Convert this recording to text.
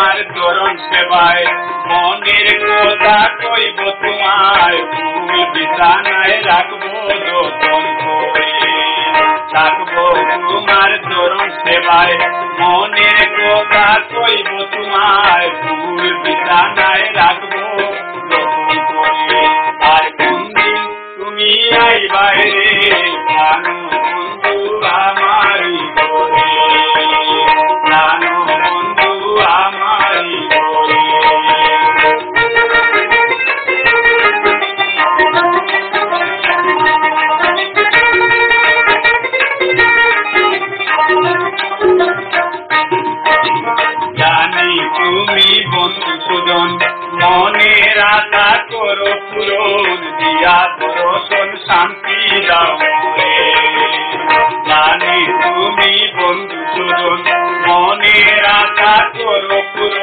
তোমার চরণ সেবায় মনের কথা কইব তোমায় ফুল বিছানায় রাখবো যতন করে থাকবো তোমার চরণ সেবায় মনের কথা কইব তোমায় ফুল বিছানায় রাখবো যতন করে আর কোনদিন তুমি আইবাই রে জানো বন্ধু আমারই ঘরে জানো বন্ধু আমারই ঘরে জানি তুমি বন্ধু সুজন মনের আশা করো পূরণ দিয়া দর্শন শান্তি দাও রে জানি তুমি বন্ধু সুজন মনের আশা করো পূরণ